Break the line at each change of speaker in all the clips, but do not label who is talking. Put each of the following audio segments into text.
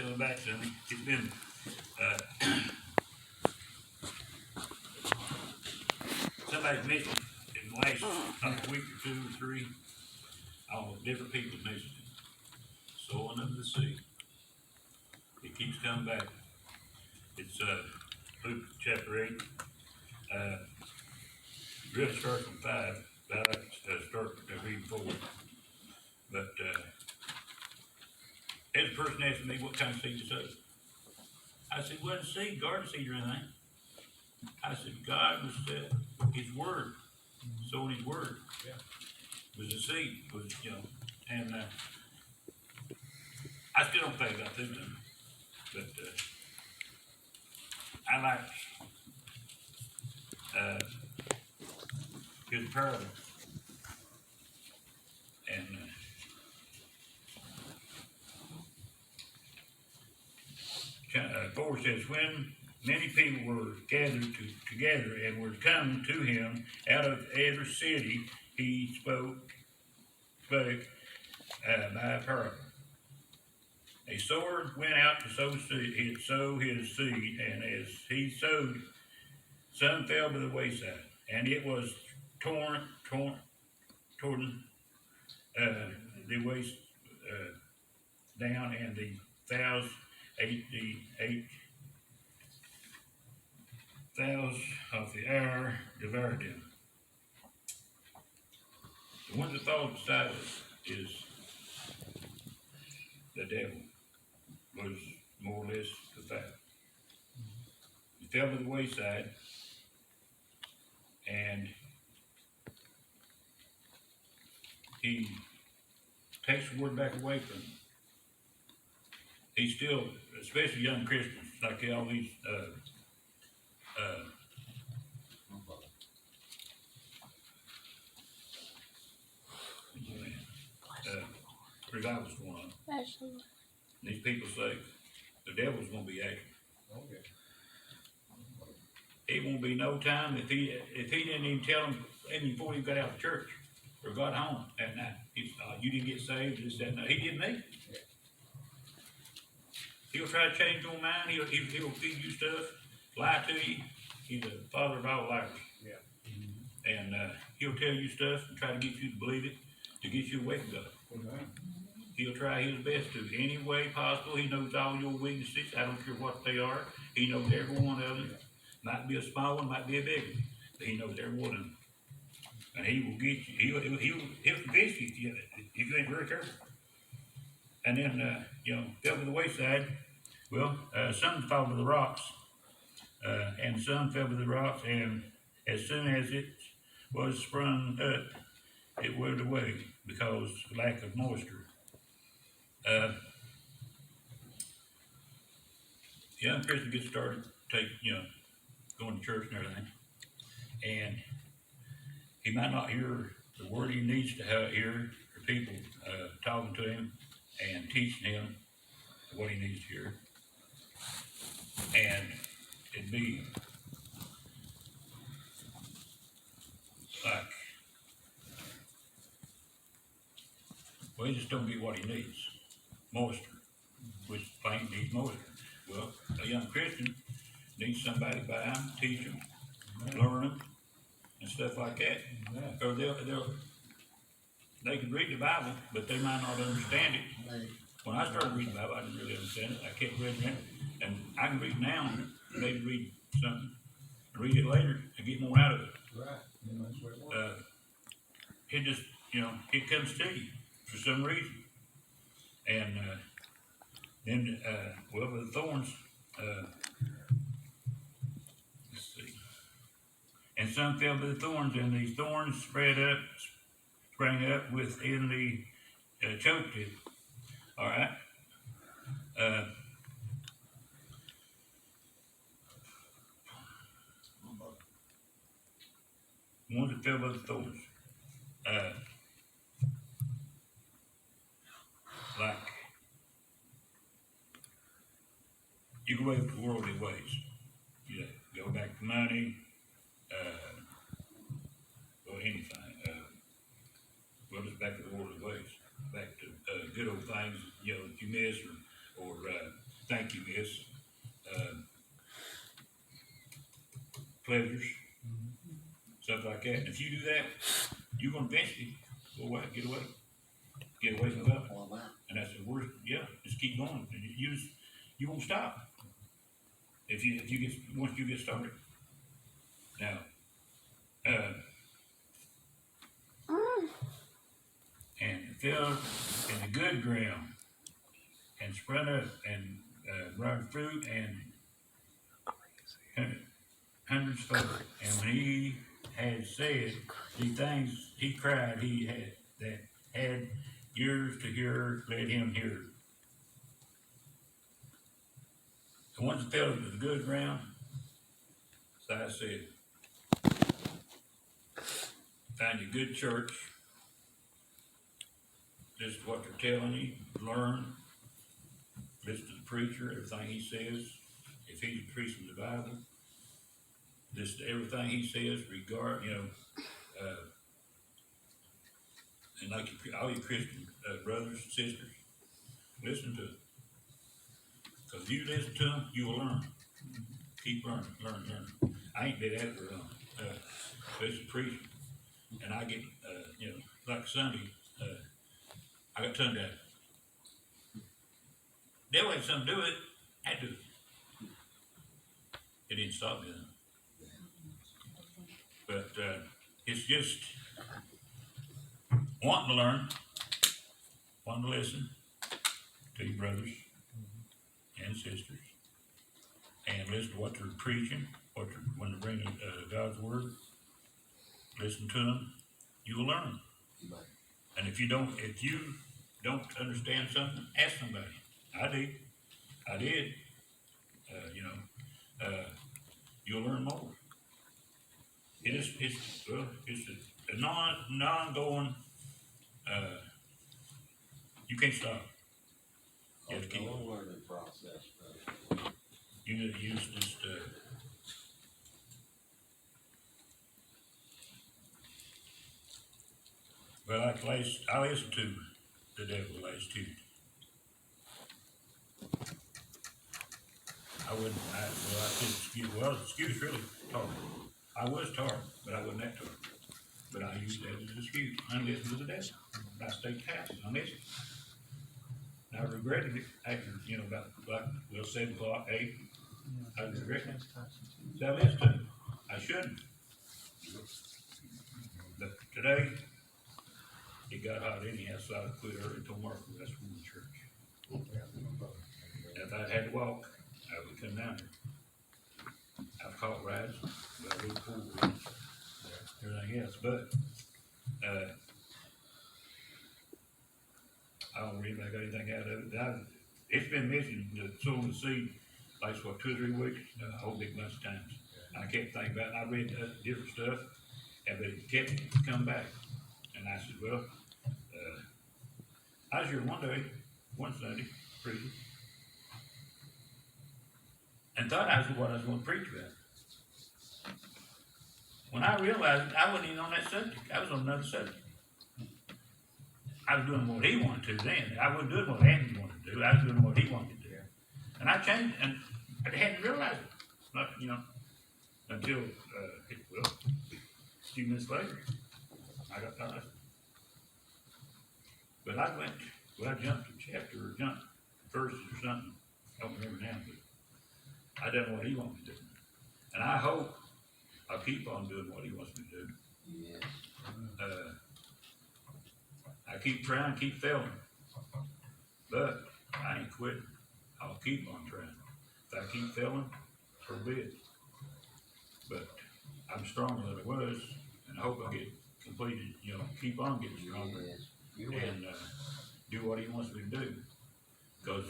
coming back to me. It's been, somebody's mentioned in the last week or two or three, different people mentioned it. Sowing of the seed. It keeps coming back. It's, Luke chapter 8, really starts from 5, but I like to start reading 4. But, as a person asked me what kind of seed to sow, I said, wasn't seed, garden seed or anything. I said, God was, His Word, sowing His Word.
Yeah.
Was a seed, and, I still don't think about them, but, I like, his parable. And, 4 says, when many people were gathered together and were come to him out of every city, he spoke by a parable. A sower went out to sow his seed, and as he sowed, some fell by the wayside, and it was torn the waist down, and the fowls ate fowls of the air devoured them. The one that falls beside us is the devil, was more or less the fact. He fell by the wayside, and he takes the word back away from him. He's still, especially young Christians, like all these revivals going on. These people say the devil's gonna be active.
Okay.
It won't be no time if he didn't even tell them even before he got out of church or got home at night. You didn't get saved, this, that, and that. He didn't make it.
Yeah.
He'll try to change your mind. He'll feed you stuff, lie to you. He's the father of all liars.
Yeah.
And he'll tell you stuff and try to get you to believe it, to get you away from God.
Okay.
He'll try his best to, any way possible. He knows all your weaknesses. I don't care what they are. He knows every one of them. Might be a small one, might be a big one, but he knows every one of them. And he will get you. He'll convince you if you ain't very careful. And then fell to the wayside. Well, some fell to the rocks, and some fell to the rocks, and as soon as it was sprung up, it withered away because of lack of moisture. Young Christian gets started, going to church and everything, and he might not hear the word he needs to hear, or people talking to him and teaching him what he needs to hear, and it'd be like, well, he just don't get what he needs, moisture, which plant needs moisture. Well, a young Christian needs somebody by him, teach him, learn them, and stuff like that.
Yeah.
Or they can read the Bible, but they might not understand it.
Right.
When I started reading the Bible, I didn't really understand it. I kept reading it, and I can read now, and maybe read something, and read it later, and get more out of it.
Right. Yeah, that's where it works.
It just, it comes to you for some reason. And then, with the thorns, let's see. And some fell by the thorns, and these thorns sprang up within the choked it. All right. Ones that fell by the thorns. Like, you go after worldly ways. You go back to money, or anything. Back to the worldly ways. Back to good old things, that you miss, or thank you, miss, pleasures, stuff like that. And if you do that, you're gonna eventually go away, get away from God.
Well, wow.
And that's the worst, yeah, just keep going. And you won't stop. If you get, once you get started. Now, and filled in the good ground and spread up and brought fruit and hundreds fold. And when he had said the things he cried, he had that had ears to hear, let him hear. The ones that fell into the good ground, as I said, find a good church. This is what they're telling you. Learn. Listen to the preacher, everything he says. If he's preaching the Bible, listen to everything he says, regard, and like all your Christian brothers and sisters, listen to it. Because if you listen to them, you will learn. Keep learning. I ain't been at it for long. Listen to preaching. And I get, like Sunday, I got tongue tied. Devil had something to do with it. I had to. It didn't stop me then. But it's just wanting to learn, wanting to listen to your brothers and sisters, and listen to what they're preaching, when they're bringing God's word. Listen to them. You will learn. And if you don't understand something, ask somebody. I did. You'll learn more. It's a non-going, you can't stop. You have to keep.
A learning process, but
You need to use this, but I listened to the devil last Tuesday. I said excuse really tired. I was tired, but I wasn't that tired. But I used that as an excuse. I listened to the devil. I stayed passive. I missed it. And I regretted it after, about 7 o'clock, 8. I regretted it. So I listened to him. I shouldn't. But today, it got hot anyhow, so I quit early and told Mark that's from the church. If I had to walk, I would come down here. I've caught rides, but I really pulled rides, everything else, but, I don't really got anything out of it. It's been missing, sowing the seed, like, 2 or 3 weeks, a whole big bunch of times. I kept thinking about it, I read different stuff, but it kept coming back. And I said, well, I was here one Sunday, preaching, and thought I was what I was going to preach about. When I realized it, I wasn't even on that subject. I was on another subject. I was doing what he wanted to then. I wasn't doing what Andy wanted to do. I was doing what he wanted to do. And I changed, and I hadn't realized it. Not, until, a few minutes later, I got tired. But I jumped a chapter or jumped verses or something. I don't remember now, but I done what he wanted me to do. And I hope I'll keep on doing what he wants me to do.
yeah.
I keep trying, keep failing. But I ain't quitting. I'll keep on trying. If I keep failing, so be it. But I'm stronger than I was, and I hope I get completed, keep on getting stronger.
Yes. You will.
And do what he wants me to do. Because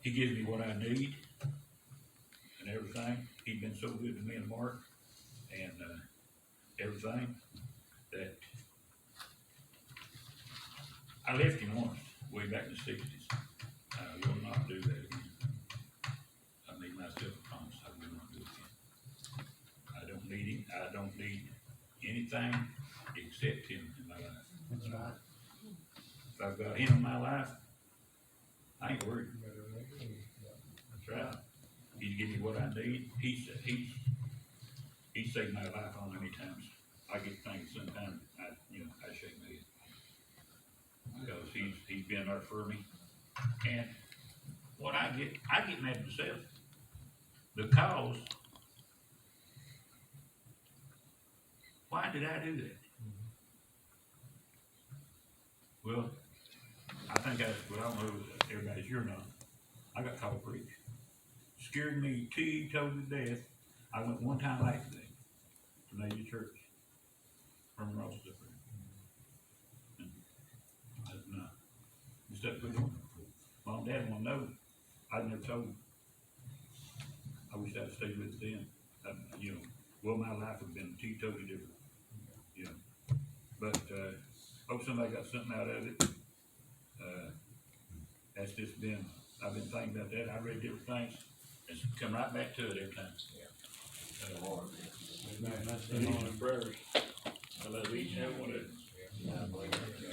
he gives me what I need and everything. He's been so good to me and Mark and everything that I left him once, way back in the 60s. I will not do that again. I made myself a promise I will not do it again. I don't need him. I don't need anything except him in my life.
That's right.
If I've got him in my life, I ain't worried. give me what I need. He saved my life on many times. I get things sometimes, I shake my head. Because he's been there for me. And what I get mad at myself. Because, why did I do that? Well, I think I don't know if everybody's here or not. I got called to preach. Scared me teetotal to death. I went one time last day to Major Church from Ross up there. And I said, no. Instead of putting on. Mom and Dad want to know. I'd never told them. I wish I'd stayed with them. Well, my life would have been totally different. But, hope somebody got something out of it. That's just been, I've been thinking about that. I read different things. It's come right back to it every time.
Amen. That's the only prayers. I love each and every one of them.